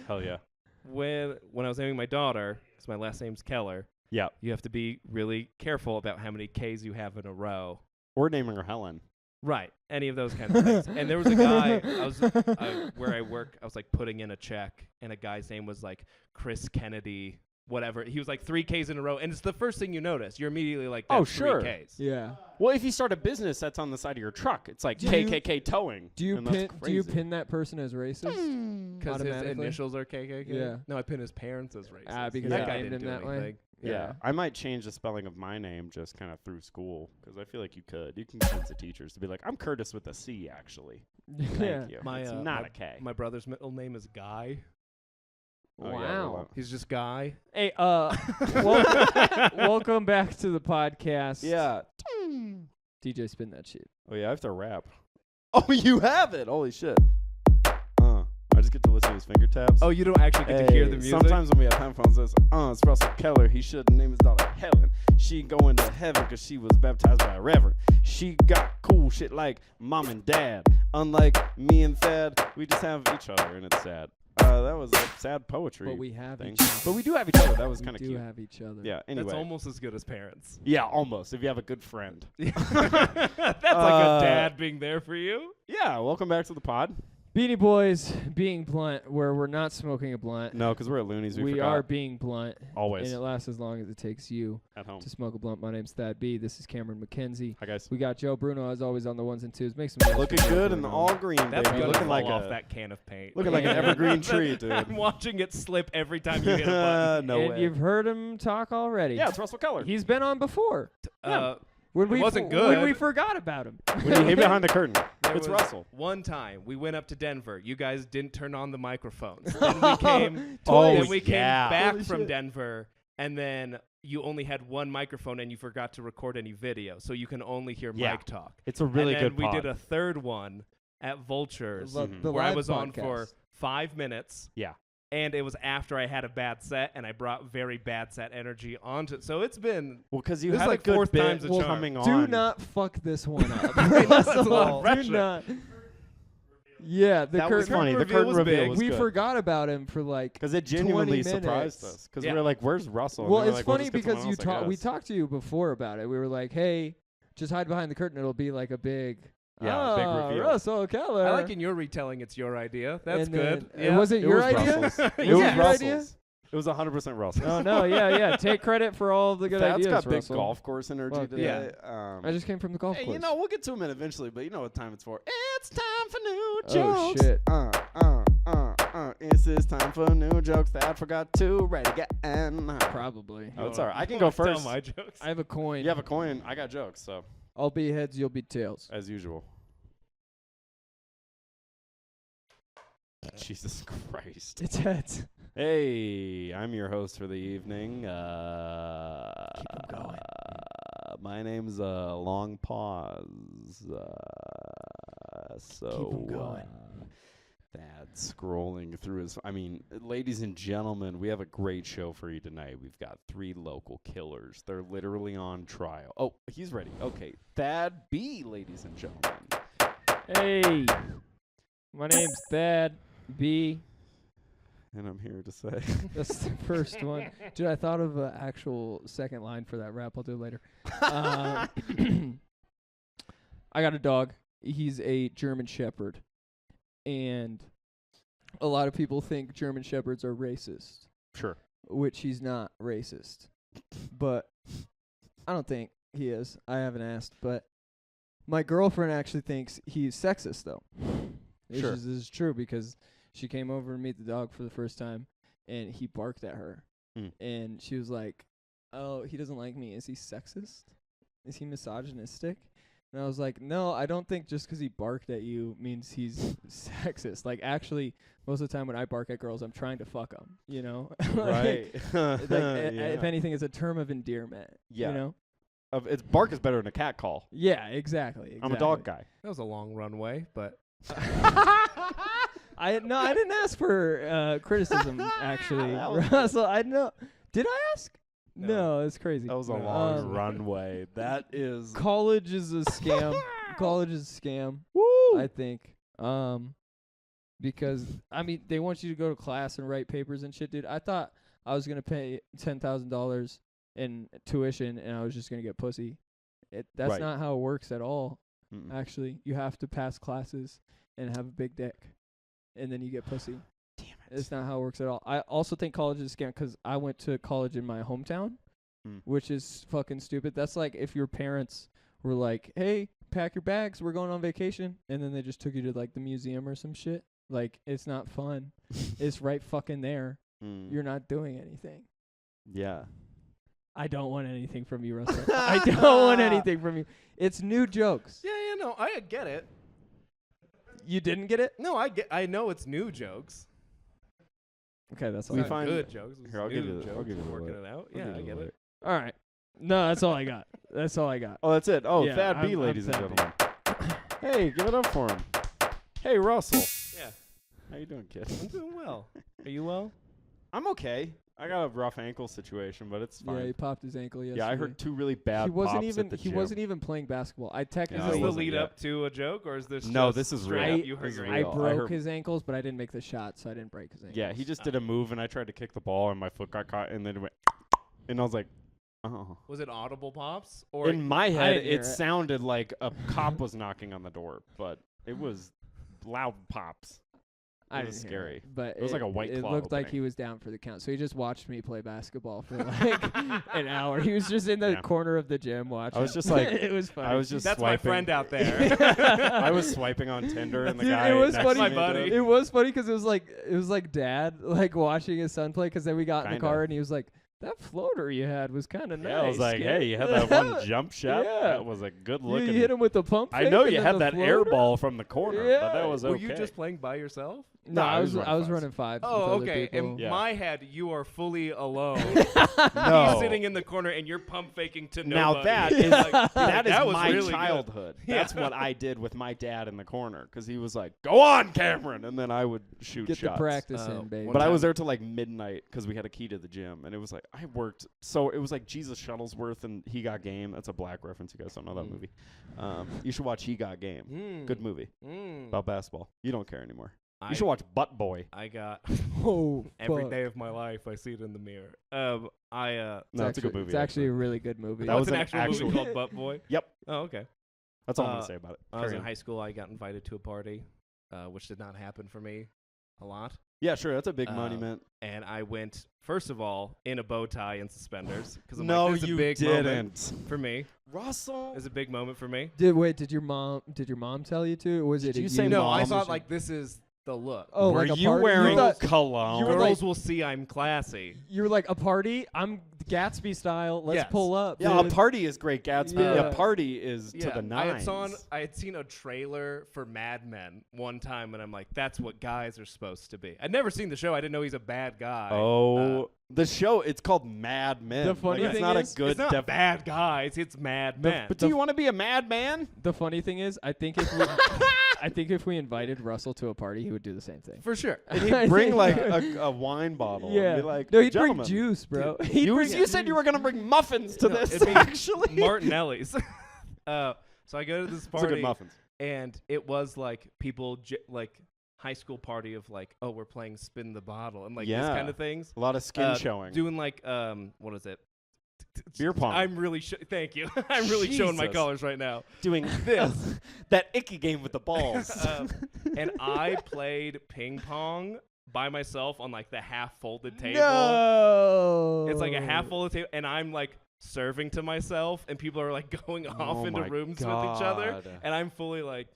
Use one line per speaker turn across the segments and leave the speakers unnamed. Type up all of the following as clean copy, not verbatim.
Hell yeah.
When I was naming my daughter, because my last name's Keller,
Yeah.
you have to be really careful about how many K's you have in a row.
Or naming her Helen.
Right. Any of those kinds of things. And there was a guy, where I work, I was like putting in a check, and a guy's name was like Chris Kennedy, whatever. He was like 3 K's in a row, and it's the first thing you notice. You're immediately like, that's 3 K's.
Yeah.
Well, if you start a business that's on the side of your truck, it's like KKK towing.
Do you pin that person as racist?
Because his initials are KKK?
Yeah.
No, I pin his parents as racist.
Because
that
I
guy
named
didn't
him
do
that
anything.
way.
Yeah. I might change the spelling of my name just kind of through school, because I feel like you could. You can convince the teachers to be like, I'm Curtis with a C, actually. Thank you. It's not a K.
My brother's middle name is Guy.
Oh,
wow.
Yeah,
He's just Guy.
Hey, welcome back to the podcast.
yeah.
DJ, spin that shit.
Oh, yeah, I have to rap. Oh, you have it. Holy shit. I just get to listen to his finger taps.
Oh, you don't actually get to hear the music?
Sometimes when we have headphones, it's Russell Keller. He should name his daughter Helen. She going to heaven because she was baptized by a reverend. She got cool shit like mom and dad. Unlike me and Thad, we just have each other, and it's sad. That was like sad poetry.
But we have
thing.
each other.
But we do have each other. That was kind of cute.
We do have each other.
Yeah, anyway.
That's almost as good as parents.
Yeah, almost. If you have a good friend.
That's like a dad being there for you.
Yeah, welcome back to the pod.
Beanie Boys being blunt, where we're not smoking a blunt.
No, because we're at Loonees.
We are being blunt.
Always.
And it lasts as long as it takes you
at home
to smoke a blunt. My name's Thad B. This is Cameron McKenzie.
Hi, guys.
We got Joe Bruno, as always, on the ones and twos. Make some noise.
Looking good in the all green,
That's
baby.
gonna
Looking
fall
like
off that can of paint.
Looking like an evergreen tree, dude.
I'm watching it slip every time you hit a button.
No
and
way.
you've heard him talk already.
Yeah, it's Russell Keller.
He's been on before. When
It wasn't good.
When we forgot about him.
When you hid behind the curtain.
There
It's
was
Russell.
One time we went up to Denver. You guys didn't turn on the microphones. Then we came.
Oh,
came back
Holy
from
shit.
Denver, and then you only had one microphone, and you forgot to record any video, so you can only hear
Yeah.
mic talk.
It's a really
and then
good
we
pod.
did a third one at Vultures,
The
where I
live
was on
podcast.
for 5 minutes.
Yeah.
And it was after I had a bad set, and I brought very bad set energy onto it. So it's been
Well, because you
This is
had
like
a good
fourth
bit
time's a charm.
coming on.
Do not fuck this one up.
That's a lot of
Do
pressure.
not. Yeah, the
That was
curtain
funny. The
reveal
curtain
was
reveal
big.
was
we
good.
forgot about him for like
Because it genuinely
20
surprised
minutes.
us. Because
Yeah.
we were like, "Where's Russell?" And
Well,
they were
it's
like, "We'll
funny
just get
because
someone else, I
we
guess."
talked to you before about it. We were like, "Hey, just hide behind the curtain. It'll be like a big
Yeah, big reveal.
Russell Keller."
I like in your retelling. It's your idea. That's
And
good.
then-
Yeah.
Was it
It
your
was
idea?
Russell's.
Was
It was
your idea?
Russell's. It was 100% Russell's.
Oh no, yeah. Take credit for all the good
Thad's
ideas,
got big
Russell.
golf course energy
Fuck
today.
I just came from the golf
Hey,
course.
you know, we'll get to him eventually, but you know what time it's for. It's time for new
Oh,
jokes.
shit.
It's this time for new jokes that I forgot to write again.
Probably.
Oh, it's all right. I can go
Tell
first.
my jokes.
I have a coin.
You have a coin. I got jokes, so
I'll be heads, you'll be tails.
as usual. Jesus Christ.
It's heads.
Hey, I'm your host for the evening.
Keep 'em going.
My name's Long Pause. So
Keep 'em going.
That's scrolling through his. I mean, ladies and gentlemen, we have a great show for you tonight. We've got 3 local killers. They're literally on trial. Oh, he's ready. Okay, Thad B, ladies and gentlemen.
Hey, my name's Thad B.
And I'm here to say.
That's the first one. Dude, I thought of an actual second line for that rap. I'll do it later. I got a dog. He's a German Shepherd. And a lot of people think German Shepherds are racist,
Sure.
which he's not racist. But I don't think he is. I haven't asked. But my girlfriend actually thinks he's sexist, though.
Sure.
This is true because she came over to meet the dog for the first time, and he barked at her. And she was like, "Oh, he doesn't like me. Is he sexist? Is he misogynistic?" And I was like, "No, I don't think just 'cause he barked at you means he's sexist. Like, actually, most of the time when I bark at girls, I'm trying to fuck them, you know?
Right.
If anything, it's a term of endearment,
Yeah.
you know?
It's bark is better than a cat call.
Yeah, exactly.
I'm a dog guy.
That was a long runway, but
I didn't ask for criticism, actually. Russell, I know. Did I ask? No, it's crazy.
That was a long runway. That is.
College is a scam. College is a scam.
Woo!
I think. because I mean they want you to go to class and write papers and shit, dude. I thought I was gonna pay $10,000 in tuition and I was just gonna get pussy. That's not how it works at all. Actually, you have to pass classes and have a big dick, and then you get pussy.
Damn it!
It's not how it works at all. I also think college is a scam because I went to college in my hometown, which is fucking stupid. That's like if your parents were like, "Hey, pack your bags, we're going on vacation," and then they just took you to like the museum or some shit. Like, it's not fun. It's right fucking there. You're not doing anything.
Yeah.
I don't want anything from you, Russell. I don't want anything from you. It's new jokes.
Yeah, no, I get it.
You didn't get it?
No, I know it's new jokes.
Okay, that's all.
We
I
find good jokes. It's
Here, I'll give you
new
the- I'll give you the
working
look.
it out.
I'll
Yeah,
give
I
you
get
the
it.
look.
All right. No, that's all I got. That's all I got.
Oh, that's it. Oh,
Yeah,
Fat B,
I'm
ladies and
Fat B.
gentlemen. Hey, give it up for him. Hey, Russell.
Yeah,
How you doing, kid?
I'm doing well. Are you well?
I'm okay. I got a rough ankle situation, but it's fine.
Yeah, he popped his ankle yesterday.
Yeah, I heard 2 really bad
he wasn't
pops
even
at the
he
gym.
wasn't even playing basketball. I texted
No,
Is this
it
the
wasn't
lead
yet.
up to a joke, or is this
No,
just
this is
straight
real.
up you hurt
This is
your
real.
I
ankle?
broke
heard-
his ankles, but I didn't make the shot, so I didn't break his ankles.
Yeah, he just did a move, and I tried to kick the ball, and my foot got caught, and then it went, and I was like, oh.
Was it audible pops? Or
In my head,
didn't hear
it
it.
sounded like a cop was knocking on the door, but it was loud pops.
I
It was
didn't hear
scary.
it, but
It was like a White
It
Claw
looked like
opening.
he was down for the count, so he just watched me play basketball for like an hour. He was just in the
Yeah.
corner of the gym watching.
I was just like,
it was funny.
I was just
that's
swiping.
my friend out there.
I was swiping on Tinder, and the
Dude,
guy
it was
next
funny.
to
My
me
buddy.
did.
It was funny because it was like dad like watching his son play. Because then we got in the
Kinda.
car and he was like, "That floater you had was kind of nice."
Yeah, I was like,
kid."
hey, you had that one jump shot?
Yeah.
That was a good
You
looking.
hit him with the pump.
I
fake
know
and
you
then
had
the
that air
floater?
ball from the corner, but
Yeah.
that was
Were
okay.
you just playing by yourself?
No, I was
running fives.
running fives. with
Oh,
other
okay.
people.
In
Yeah.
my head, you are fully alone.
No.
He's sitting in the corner, and you're pump faking to
Now
nobody.
that is
Like,
that is
that was
my
really good.
childhood.
Yeah.
That's what I did with my dad in the corner because he was like, "Go on, Cameron," and then I would shoot
Get
shots.
the practice
Oh,
in, baby.
one
But I was
time-
there till like midnight because we had a key to the gym, and it was like I worked. So it was like Jesus Shuttlesworth and He Got Game. That's a black reference. You guys don't know that movie. You should watch He Got Game. Good movie about basketball. You don't care anymore. You should watch Butt Boy.
I got
Oh,
every
fuck.
day of my life. I see it in the mirror.
No, it's a good movie.
It's actually a really good movie.
That was
an
an
actual
actual-
movie called Butt Boy.
Yep.
Oh, okay.
That's all I'm gonna say about it.
I was
Carry
in
on.
high school. I got invited to a party, which did not happen for me a lot.
Yeah, sure. That's a big monument.
And I went, first of all, in a bow tie and suspenders. Because
No,
like, this is
you
a big
didn't.
moment for me.
Russell.
It's a big moment for me.
Did your mom tell you to? Or was
Did
it
you
a
say
No,
mom
I
was
thought
your-
like this is the look.
Oh,
were
like a
you
party?
wearing
thought-
cologne?
you were
Girls
like-
will see I'm classy.
You were like a party. I'm Gatsby style. Let's
Yes.
pull up.
Yeah,
dude.
a party is great Gatsby.
Yeah.
A party is
Yeah,
to the nines.
I had seen a trailer for Mad Men one time, and I'm like, that's what guys are supposed to be. I'd never seen the show. I didn't know he's a bad guy.
Oh, the show. It's called Mad Men.
The funny
like, it's
thing
not
is,
a good.
it's not bad guys. It's Mad Men.
But do you want to be a madman?
The funny thing is, I think if we invited Russell to a party, he would do the same thing.
For sure.
And he'd bring like a wine bottle.
Yeah.
And be like,
No, he'd
gentlemen.
bring juice, bro.
Dude,
He'd
You,
bring
you said you were gonna bring muffins to
No,
this.
it'd be
Actually,
Martinelli's. So I go to this
Those are
party,
good muffins.
and it was like people like high school party of like, oh, we're playing spin the bottle and like this
Yeah.
kind of things.
A lot of skin
Uh,
showing.
Doing like what is it?
Beer pong.
I'm really thank you. I'm really showing my
Jesus.
colors right now.
doing this. That icky game with the balls.
And I played ping pong by myself on like the half folded table.
No.
It's like a half folded table, and I'm like serving to myself, and people are like going off
Oh
into
my
rooms with each other,
God.
and I'm fully like.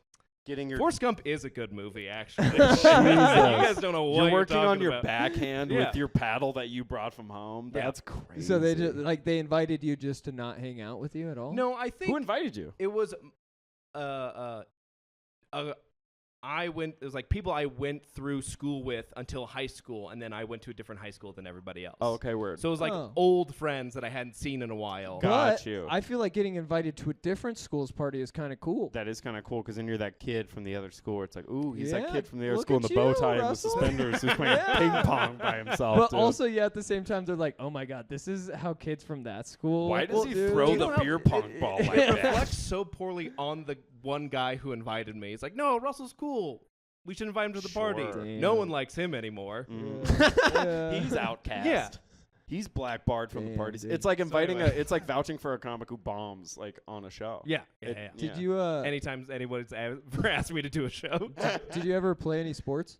Getting your.
Forrest Gump is a good movie, actually. You
Jesus.
guys don't know what
You're working
talking
on your
about.
backhand
Yeah.
with your paddle that you brought from home.
Yeah.
That's crazy.
So they just they invited you just to not hang out with you at all?
No, I think
Who invited you?
it was it was like people I went through school with until high school, and then I went to a different high school than everybody else.
Oh, okay, word.
So it was like
Oh.
old friends that I hadn't seen in a while.
Got
But
you.
I feel like getting invited to a different school's party is kind of cool.
That is kind of cool because then you're that kid from the other school. It's like, ooh, he's
Yeah,
that kid from the other
look
school in
at
the bow
you,
tie and the
Russell.
suspenders who's playing
Yeah.
ping pong by himself.
But
dude.
also, yeah, at the same time, they're like, oh my God, this is how kids from that school.
Why does he
do."
throw
you
the
know how
beer pong ball like
It
that?
reflects so poorly on the one guy who invited me. He's like, no, Russell's cool. we should invite him to the party.
Sure.
No one likes him anymore.
He's outcast.
Yeah.
He's blackbarred from the
Damn,
parties.
dude.
It's like inviting
anyway.
it's like vouching for a comic who bombs like on a show.
Yeah.
Did you
Anytime anybody's ever asked me to do a show.
did you ever play any sports?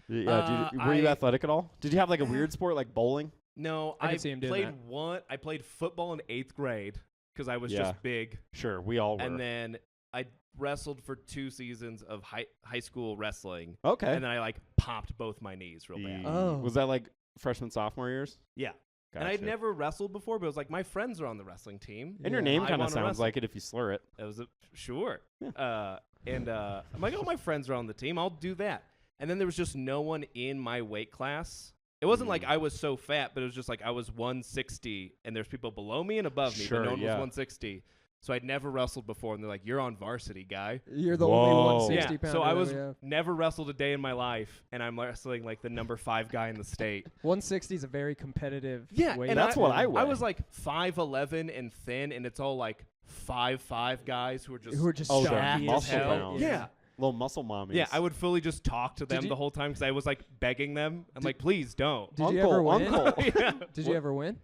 Yeah. Were you athletic at all? Did you have like a weird sport like bowling?
No,
I can see him doing
played
that.
I played football in 8th grade because I was
Yeah.
just big.
Sure, we all were.
And then I wrestled for 2 seasons of high school wrestling.
okay.
And then I like popped both my knees real bad.
Oh.
Was that like freshman, sophomore years?
Yeah.
Gotcha.
And I'd never wrestled before, but it was like my friends are on the wrestling team.
And your
Yeah.
name
I
kind of
wanna
sounds
wrestle.
like it if you slur it.
It was sure.
Yeah.
I'm like, oh, my friends are on the team. I'll do that. And then there was just no one in my weight class. It wasn't like I was so fat, but it was just like I was 160, and there's people below me and above me,
Sure,
but no one was
yeah.
160. So I'd never wrestled before, and they're like, you're on varsity, guy.
You're the
Whoa.
only 160
Yeah,
pounder.
so I
we
was
have.
never wrestled a day in my life, and I'm wrestling like the number 5 guy in the state.
160 is a very competitive.
Yeah,
weight.
and
that's what I weigh.
I was like 5'11" and thin, and it's all like 5'5" guys who are just
Who are just
Oh, the
stocky as
muscle
hell.
pounds.
Yeah.
Little muscle mommies.
Yeah, I would fully just talk to them
you-
the whole time because I was like begging them. I'm
Did-
like, please don't.
Did you ever win?
Uncle.
Yeah.
Did you ever win?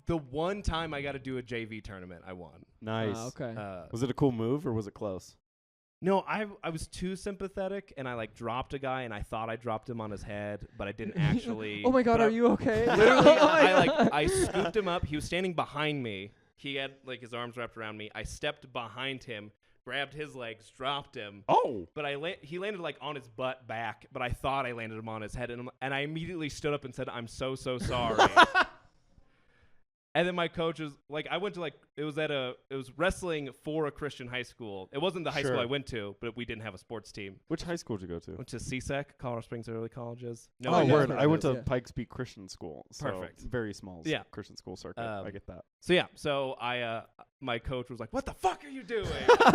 The one time I got to do a JV tournament, I won.
Nice.
Okay.
Was it a cool move or was it close?
No, I was too sympathetic, and I like dropped a guy, and I thought I dropped him on his head, but I didn't actually.
Oh my God,
But
are you okay?
Literally,
Oh my God.
I scooped him up. He was standing behind me. He had like his arms wrapped around me. I stepped behind him, grabbed his legs, dropped him.
Oh.
But he landed like on his butt back, but I thought I landed him on his head, and I immediately stood up and said, "I'm so sorry." And then my coach was like, I went to like it was wrestling for a Christian high school. It wasn't the high school
Sure.
I went to, but we didn't have a sports team.
Which high school did you go to?
Went to CSEC, Colorado Springs Early Colleges. No,
Oh,
idea
word.
what
I
it
went
is.
to
Yeah.
Pikes Peak Christian School. So
Perfect.
Very small
Yeah.
Christian school circuit. I get that.
So yeah, so I my coach was like, "What the fuck are you doing?"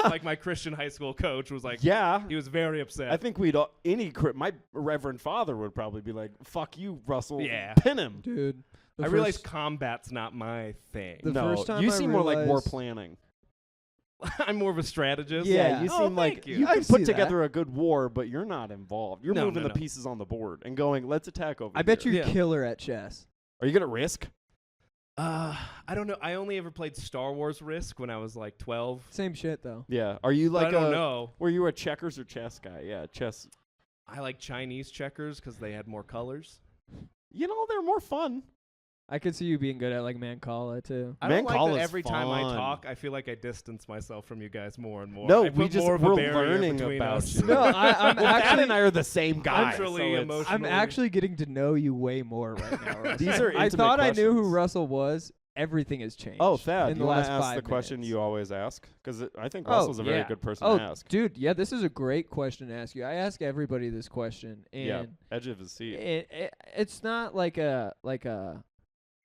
Like my Christian high school coach was like,
Yeah.
he was very upset.
I think my reverend father would probably be like, "Fuck you, Russell.
Yeah.
Pin him."
Dude. the
I realized
first-
combat's not my thing.
The
no,
first time
you
I
seem more like war
realized-
planning.
I'm more of a strategist.
Yeah.
you
Oh,
seem like
thank you.
you
I
can
can
put
see that.
together a good war, but you're not involved. You're
No,
moving
no,
the
no.
pieces on the board and going, "Let's attack over
I bet
here."
you're
Yeah.
killer at chess.
Are you gonna Risk?
I don't know. I only ever played Star Wars Risk when I was like 12.
Same shit though.
Yeah. Are you like
I don't know.
Were you a checkers or chess guy? Yeah, chess.
I like Chinese checkers because they had more colors.
You know, they're more fun.
I could see you being good at like Mancala too.
I don't like
Mancala
that
is
every time I
fun.
talk, I feel like I distance myself from you guys more and more.
No,
I put more of a
we're
barrier
learning
between
about
us.
you.
No, I'm
Well, Dad
actually
and I are the same guy.
Mentally,
so it's-
emotionally.
I'm actually getting to know you way more right now. Russell.
These are
I
intimate
thought I knew who
questions.
Russell was. Everything has changed.
Oh, Thad,
in
you
the
want
last
to ask
5
the question
minutes.
you always ask? Because I think
Oh,
Russell's a very
yeah.
good person
Oh,
to ask.
dude, yeah, this is a great question to ask you. I ask everybody this question,
Yeah,
and
edge of his seat.
it's not like a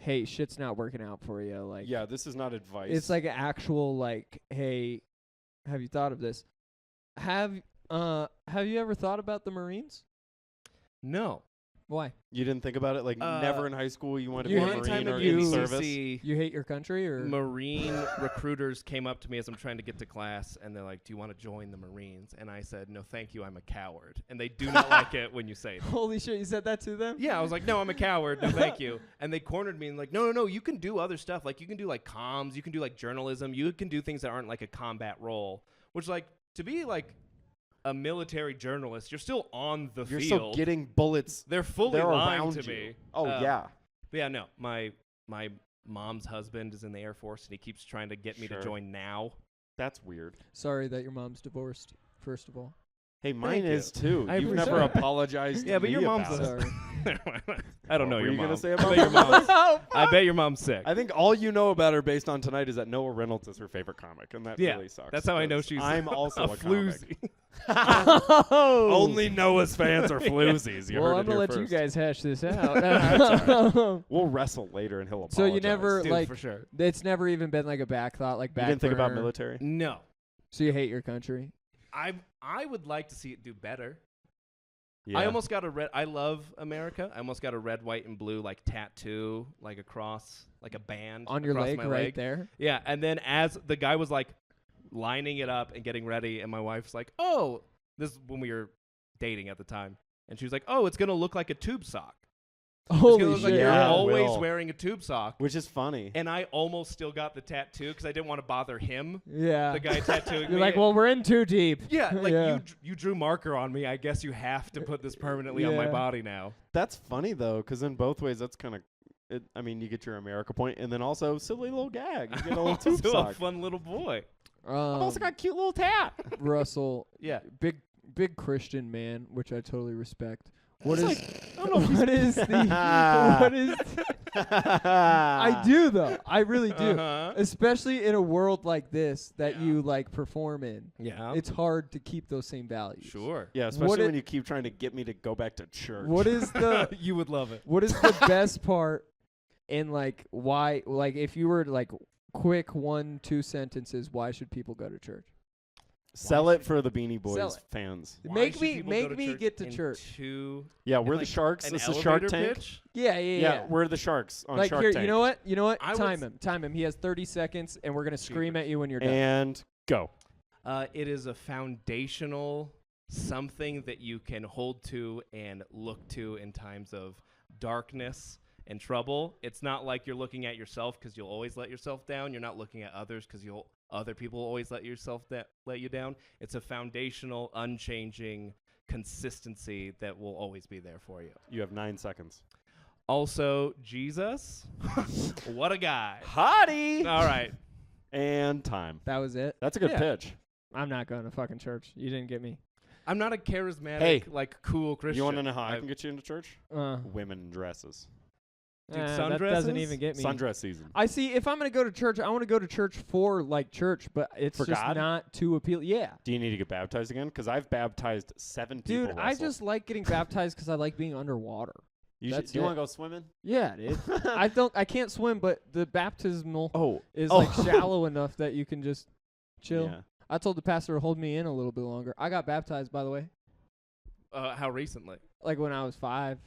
hey, shit's not working out for you. Like,
Yeah, this is not advice.
it's like an actual like, hey, have you thought of this? Have you ever thought about the Marines?
No.
Why?
you didn't think about it. Like never in high school you wanted to
you
be a
hate-
One time
Marine or
at
in
you-
service.
UCC,
You hate your country, or
Marine recruiters came up to me as I'm trying to get to class, and they're like, "Do you want to join the Marines?" And I said, "No, thank you. I'm a coward." And they do not like it when you say that.
holy shit, you said that to them?
Yeah, I was like, "No, I'm a coward. No, thank you." And they cornered me and like, "No. You can do other stuff. Like you can do like comms. You can do like journalism. You can do things that aren't like a combat role." Which like to be like a military journalist, you're still on the
You're
field.
still getting bullets.
They're fully
They're
lying
around
to
you.
me.
Oh yeah.
But yeah, no. My mom's husband is in the Air Force, and he keeps trying to get me
Sure.
to join now.
That's weird.
Sorry that your mom's divorced. First of all,
Hey, mine
Thank you.
is too.
I
You've
appreciate
never
it.
apologized.
Yeah,
to
but your
me
mom's
about
a-
it.
sorry.
I don't know
What were
your
you
mom.
gonna say
I
about
bet your
my
mom's. I bet your mom's sick.
I think all you know about her based on tonight is that Noah Reynolds is her favorite comic, and that
Yeah,
really sucks.
that's how I know
'cause
she's
I'm also a comic.
floozy.
Only Noah's fans are floozies. You
Well,
heard
I'm
it
gonna
here
let you
first.
guys hash this
That's
out.
We'll wrestle later, and he'll apologize.
So you never
Dude,
like
for sure.
it's never even been like a back thought, like
You
back.
didn't think about
burner.
military?
No,
So you hate your country?
I would like to see it do better.
Yeah.
I almost got a red. I love America. I almost got a red, white, and blue like tattoo, like across, like a band
On your
across
leg,
my
right
leg.
there.
Yeah, and then as the guy was like lining it up and getting ready, and my wife's like, "Oh, this is when we were dating at the time, and she was like, "Oh, it's gonna look like a tube sock.
Holy
Like
shit!
you're
Yeah,
always
Will.
wearing a tube sock."
Which is funny.
And I almost still got the tattoo because I didn't want to bother him,
Yeah.
the guy tattooing me.
You're like, well, we're in too deep.
yeah, like
Yeah.
you drew marker on me. I guess you have to put this permanently on my
Yeah.
body now.
That's funny though, because in both ways, that's kind of. I mean, you get your America point, and then also silly little gag. You get a little tube
Still
sock.
a fun little boy.
I've also got a cute little tat.
Russell,
Yeah.
big Christian man, which I totally respect. What
It's
is
like, I don't know if
what is the what is I do though. I really do.
Uh-huh.
Especially in a world like this that you like perform in.
Yeah.
It's hard to keep those same values.
Sure.
Yeah,
What
especially
it-
when you keep trying to get me to go back to church.
What is the
You would love it.
what is the best part in like why like if you were like quick 1-2 sentences, why should people go to church?
Sell it for the Beanie
Sell
Boys
it.
fans.
Why
Make
should
me
people
make
go to
me
church
get to
in
church.
Yeah, we're
in,
the Sharks.
an
This is Shark
elevator
Tank.
pitch?
Yeah.
We're the Sharks on
Like
Shark
here,
Tank.
you know what?
I would
Time him. He has 30 seconds and we're going to scream
Jeepers.
at you when you're done.
And go.
It is a foundational something that you can hold to and look to in times of darkness and trouble. It's not like you're looking at yourself because you'll always let yourself down. You're not looking at others because other people will always let you down. It's a foundational, unchanging consistency that will always be there for you.
You have 9 seconds.
Also, Jesus, what a guy!
Hottie!
All right,
And time.
That was it.
That's a good
Yeah.
pitch.
I'm not going to fucking church. You didn't get me.
I'm not a charismatic,
Hey,
like cool Christian.
You want to know how I can get you into church?
Uh,
Women in dresses.
Dude,
that doesn't
sundresses?
even get me.
Sundress season.
I see. If I'm gonna go to church, I want to go to church for like church, but it's
For
just
God?
not too appealing. Yeah,
Do you need to get baptized again? Because I've baptized 7 people.
dude, I
Russell.
just like getting baptized because I like being underwater.
You
that's
do you want
it.
to go swimming?
Yeah, dude. I can't swim, but the baptismal
Oh.
is
Oh.
like shallow enough that you can just chill.
Yeah.
I told the pastor to hold me in a little bit longer. I got baptized, by the way,
How recently?
like when I was 5.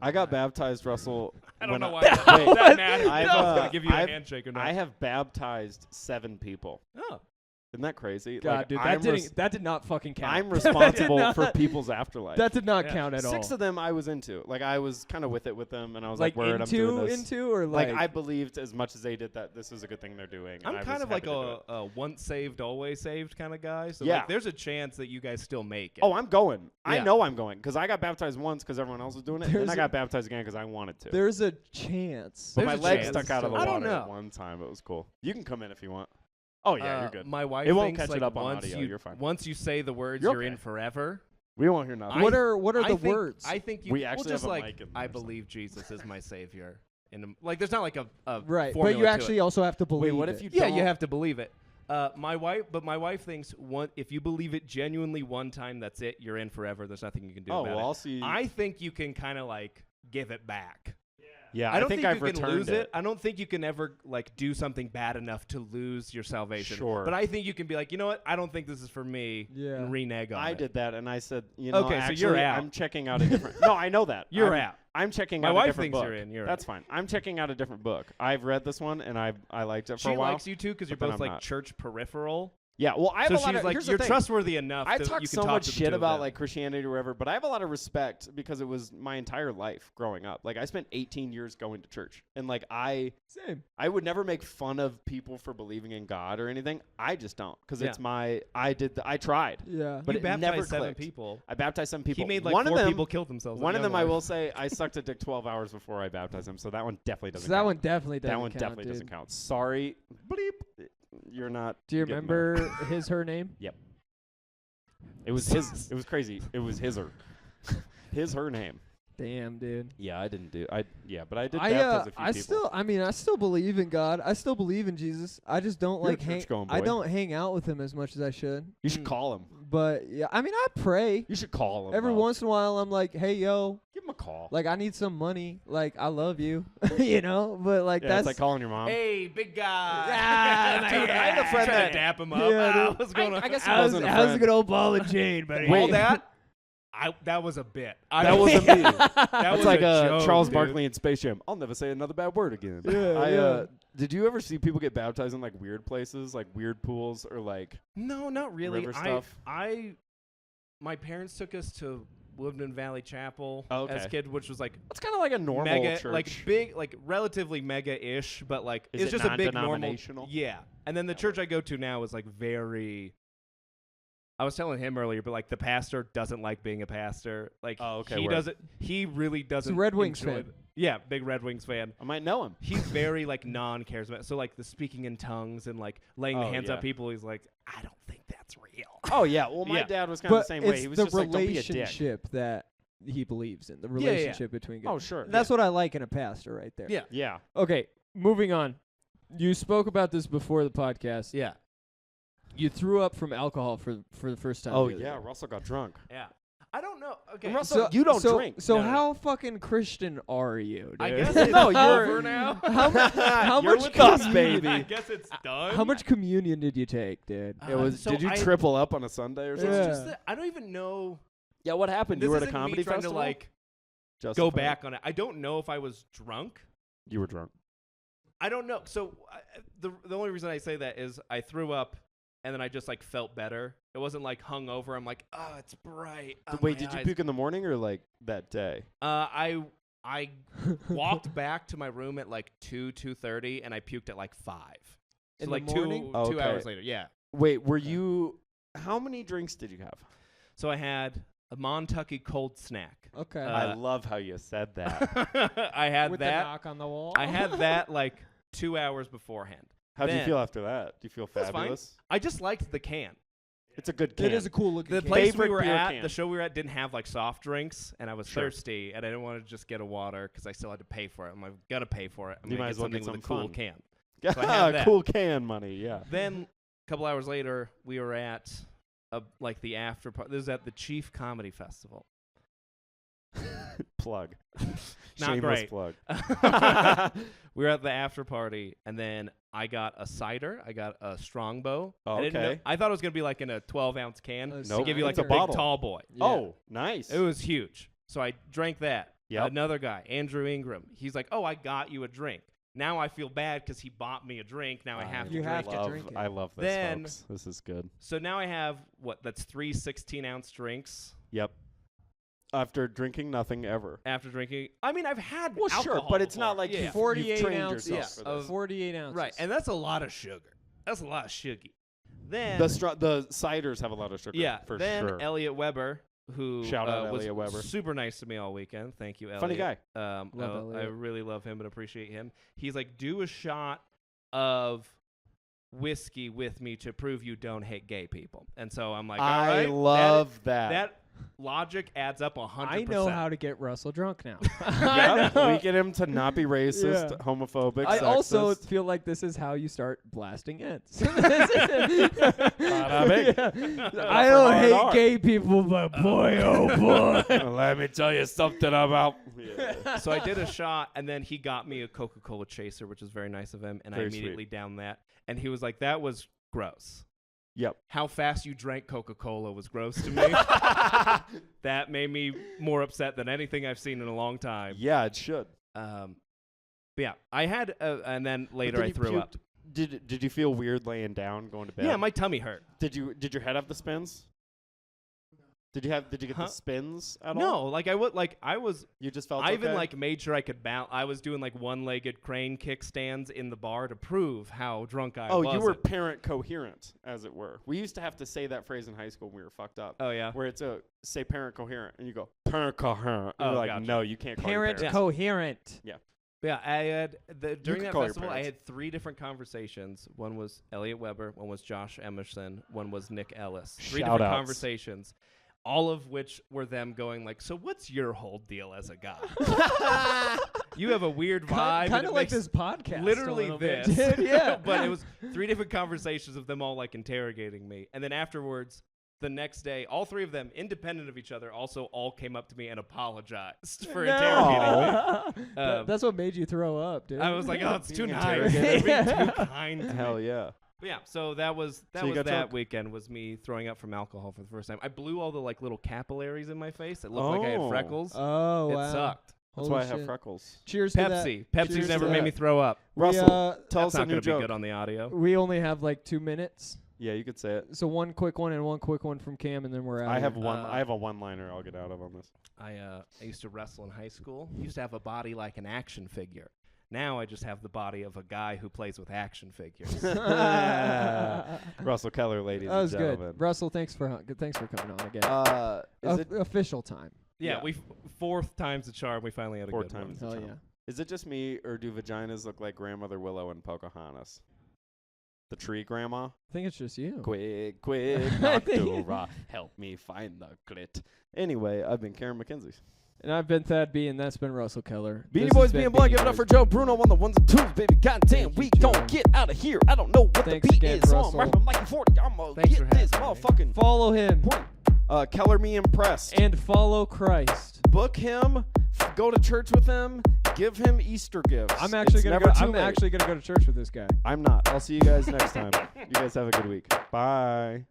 I got baptized, Russell.
I don't
when
know why
Wait,
that matters.
I've,
I was gonna give you a
I've-
handshake or not.
I have baptized 7 people.
Oh,
Isn't that crazy?
God,
Like,
dude,
I'm
that did not fucking count.
I'm
That did
responsible
not-
for people's afterlife.
That did not
Yeah.
count at all.
6 of them I was into. Like I was kind of with them, and I was
like
like, "Word, I'm doing this."
into or
Like
like
I believed as much as they did that this is a good thing they're doing. and
I'm
I
kind
was
of like
happy to do it.
a once saved, always saved kind of guy. So
Yeah.
like, there's a chance that you guys still make it.
Oh, I'm going. I
Yeah.
know I'm going because I got baptized once because everyone else was doing it, and then
There's
I
a-
got baptized again because I wanted to.
there's a chance.
But
there's
my
a
leg
chance.
stuck out of the
I don't
water
know.
at one time. It was cool. You can come in if you want. Oh yeah, you're good.
My wife
It won't
thinks
catch it
like
up on
once
audio.
you
You're fine.
once you say the words,
You're
you're
okay.
in forever.
We won't hear nothing.
What are
I
the
think-
words?
I think you.
We
well,
actually
just
have a
like
mic in
I
there, so-
believe Jesus is my savior. And like, there's not like a
Right, but
formula
you
to
actually
it.
also have to believe.
Wait, what if
it.
you?
Yeah,
don't?
you have to believe it. My wife thinks if you believe it genuinely one time, that's it. You're in forever. There's nothing you can do
Oh
about
well,
it.
I'll see.
I think you can kind of like give it back.
yeah,
I don't
think
think
I've
you can
returned
lose it. I don't think you can ever like do something bad enough to lose your salvation.
Sure.
But I think you can be like, you know what? I don't think this is for me.
Yeah.
And renege on
I
it.
did that, and I said, you know,
Okay, so
actually,
you're out.
I'm checking out a different. No, I know that.
You're
I'm,
out.
I'm checking
My
out a
wife
different
thinks
book.
you're in. You're
That's fine. I'm checking out a different book. I've read this one, and I liked it for
She
a while.
likes you too because you're
but then
both
I'm
like
not.
church peripheral.
Yeah, well, I have
So
a lot
she's
of.
like,
Here's
you're
the thing.
trustworthy enough.
I
that
talk
you can
so
talk
much
to the
shit
two of
about
them.
like Christianity or whatever, but I have a lot of respect because it was my entire life growing up. Like I spent 18 years going to church, and like
Same.
I would never make fun of people for believing in God or anything. I just don't because
Yeah.
it's my. I tried,
Yeah.
but
you
it
baptized
never
7
clicked.
people.
I baptized some people.
He made like
one
4
of them,
people killed themselves.
One
at
of them,
Young
I will
Life.
say, I sucked a dick 12 hours before I baptized him, so that one definitely doesn't.
So that
count.
one definitely doesn't
That one
count,
definitely
dude.
doesn't count. Sorry, bleep. You're not.
Do you
getting there.
remember her name?
It was his. It was crazy. It was her. Her name.
Damn, dude.
Yeah, I didn't do. Yeah, but I did
I
baptize a few
I
people.
I still believe in God. I still believe in Jesus. I just don't
You're a
like hang.
church-going
I
boy.
don't hang out with him as much as I should.
You should call him.
But yeah, I mean, I pray
You should call him.
every
though.
once in a while. I'm like, hey, yo,
Give him a call.
like I need some money. Like I love you, you know. But like
yeah,
that's
it's like calling your mom.
Hey, big guy.
Ah,
Dude,
my
I had a
God.
friend
Trying
that
to
dap him up.
Yeah,
Ah,
dude.
what's going on?
I guess he
how's,
wasn't a
how's a
friend.
good old ball and chain, buddy?
All that. That was a bit.
That was a me.
That
That's
was
like
a joke,
Charles
dude.
Barkley in Space Jam. I'll never say another bad word again.
Yeah.
Did you ever see people get baptized in like weird places, like weird pools or like?
No, not really.
River stuff?
My parents took us to lived in Valley Chapel
Oh,
as a
okay.
kid, which was like
It's kind of like a normal
mega,
church.
like big, like relatively mega-ish, but like
Is
it's
it
just a big normal.
non-denominational?
Yeah, and then the church I go to now is like very. I was telling him earlier, but like the pastor doesn't like being a pastor. Like he doesn't. He really doesn't.
Red Wings
enjoy
fan.
Yeah, big Red Wings fan.
I might know him.
He's very like non-charismatic. So like the speaking in tongues and like laying the hands on people, he's like, I don't think that's real.
Oh yeah. Well, my dad was kind of the same way. He was
the
just like, don't be a dick.
relationship that he believes in. The relationship between God.
Oh sure.
That's what I like in a pastor right there.
Yeah.
Yeah.
Okay, moving on. You spoke about this before the podcast.
Yeah.
You threw up from alcohol for the first time.
Oh
the other
yeah.
day.
Russell got drunk.
Yeah. I don't know. Okay.
Russell, you don't drink.
So
No, no,
how fucking Christian are you, dude?
I guess it's
No, you're-
over now.
How
You're
much
with us,
communion-
baby.
I guess it's done.
How much communion did you take, dude?
It was.
so
Did you
I-
triple up on a Sunday or
It's
something?
Yeah.
just that I don't even know.
Yeah. What happened?
This
You were at a
isn't
comedy
me trying
festival.
to like go
Justify it.
back on it. I don't know if I was drunk.
You were drunk.
I don't know. So the only reason I say that is I threw up, and then I just like felt better. It wasn't like hungover. I'm like, oh, it's bright. Oh,
Wait,
my
did you
eyes."
puke in the morning or like that day?
I walked back to my room at like 2:30, and I puked at like 5. So
In the
like
morning?
Oh,
2
okay.
hours later. Yeah.
Wait, were you? How many drinks did you have?
So I had a Montucky cold snack.
Okay.
I love how you said that.
I had
With the
that.
knock on the wall.
I had that like 2 hours beforehand.
How do you
Then-
feel after that? Do you feel
That's fine.
fabulous?
I just liked the can.
It's a good can.
It is a cool looking.
The
can.
place
Favorite
we were
beer
at,
can.
the show we were at, didn't have like soft drinks, and I was
Sure.
thirsty, and I didn't want to just get a water because I still had to pay for it. I'm like, gotta pay for it. I'm
You
gonna
might
get
as well
something
get
with a
some
cool
fun.
can. So I had that.
Cool can money. Yeah.
Then a couple hours later, we were at like the after party. This is at the Chief Comedy Festival.
Plug.
Not
Shameless
great.
plug.
We were at the after party, and then I got a cider. I got a Strongbow.
Oh,
I didn't know-
okay.
I thought it was gonna be like in a 12-ounce can
A
to
Nope.
give you like
It's
a
a
big
bottle.
tall boy.
Yeah.
Oh, nice.
It was huge. So I drank that.
Yep.
Another guy, Andrew Ingram. He's like, "Oh, I got you a drink." Now I feel bad because he bought me a drink. Now I have to
You
drink
have
it.
to drink it.
I love this,
Then-
folks. This is good.
So now I have what? That's 3 16-ounce drinks
Yep. After drinking nothing ever.
after drinking. I mean, I've had
Well, sure,
alcohol
but it's
before.
not like
yeah.
you've
48
trained
ounces.
yourself for
Yeah,
this.
48 ounces.
Right, and that's a lot of sugar. That's a lot of sugar. Then
The ciders have a lot of sugar.
yeah,
for
then
sure.
Elliot Weber, who
Shout out
was
Elliot Weber.
super nice to me all weekend. Thank you, Elliot.
Funny guy.
Love
I
Elliot.
really love him and appreciate him. He's like, do a shot of whiskey with me to prove you don't hate gay people. And so I'm like, all
I
right,
love that.
That logic adds up 100%.
I know how to get Russell drunk now.
Yep,
I know.
we get him to not be racist,
Yeah.
homophobic,
I also
sexist.
feel like this is how you start blasting ends.
bing.
I don't
hard
hate
R.
gay people, but boy, oh boy.
Let me tell you something about.
So I did a shot, and then he got me a Coca-Cola chaser, which was very nice of him, and I
Very
immediately downed that. And he was like, that was gross.
Yep.
How fast you drank Coca-Cola was gross to me. That made me more upset than anything I've seen in a long time.
Yeah, it should.
But yeah, I had, and then later
then
I
you
threw up.
Did you feel weird laying down, going to bed?
Yeah, my tummy hurt.
Did your head have the spins? Did you get the spins at all?
No, like I was.
You just felt.
I even
okay?
like made sure I could balance. I was doing like one-legged crane kickstands in the bar to prove how drunk I was.
Oh, you were parent coherent, as it were. We used to have to say that phrase in high school when we were fucked up.
Oh yeah.
Where it's say parent coherent, and you go parent coherent. And
Oh,
you're like,
gotcha.
no, you can't call your
Parent
parents.
coherent.
Yeah, I had during
could
that
call your
festival. I
parents.
had 3 different conversations. One was Elliot Weber. One was Josh Emerson. One was Nick Ellis. 3 different
Shout-outs.
conversations, all of which were them going like, "So what's your whole deal as a guy? You have a weird vibe."
Kind of like this podcast.
Literally
a little bit,
this.
dude, yeah.
But it was 3 different conversations of them all like interrogating me, and then afterwards. The next day, all 3 of them, independent of each other, also all came up to me and apologized for interrogating me.
That's what made you throw up, dude.
I was like, "Oh, it's too
Being
nice. They're being
interrogated.
too kind." to me.
Hell yeah.
But yeah, so that was
So you got
that
drunk?
weekend was me throwing up from alcohol for the first time. I blew all the like little capillaries in my face. It looked like I had
Oh.
freckles.
Oh,
It
wow.
sucked.
That's
Holy
why I have
shit.
freckles.
Cheers to that.
Pepsi. Pepsi's
Cheers
never
to
made
that.
me throw up.
We,
Russell, tell
That's
us a
not
new
going to be
joke.
good on the audio.
we only have like 2 minutes.
Yeah, you could say it.
So one quick one and one quick one from Cam, and then we're out.
I have
here.
one. I have a one-liner I'll get out of on this.
I used to wrestle in high school. Used to have a body like an action figure. Now I just have the body of a guy who plays with action figures.
Russell Keller, ladies
That was
and gentlemen.
good. Russell, thanks for coming on again.
Is it
Official time.
Yeah, we fourth time's the charm. We finally had a
Fourth
good one.
time's
Hell
charm.
yeah.
Is it just me, or do vaginas look like Grandmother Willow and Pocahontas? The tree grandma?
I think it's just you.
Quick, Noctura, help me find the clit. Anyway, I've been Karen McKenzie.
And I've been Thad B, and that's been Russell Keller.
Beanie
This
Boys
has been
being blunt.
Beanie
Give it up
Boys.
for Joe Bruno on the ones and twos, baby. Goddamn,
Thank
we
you, Joe.
don't get out of here. I don't know what
Thanks
the beat
again,
is, so I'm
Russell.
rapping like 40. I'm going to
Thanks
get
for
this
having me.
motherfucking
Follow him
point. Keller Me Impressed.
and follow Christ.
Book him. Go to church with him. Give him Easter gifts.
I'm actually
It's
gonna
never
go.
too
I'm
late.
actually gonna go to church with this guy.
I'm not. I'll see you guys next time. You guys have a good week. Bye.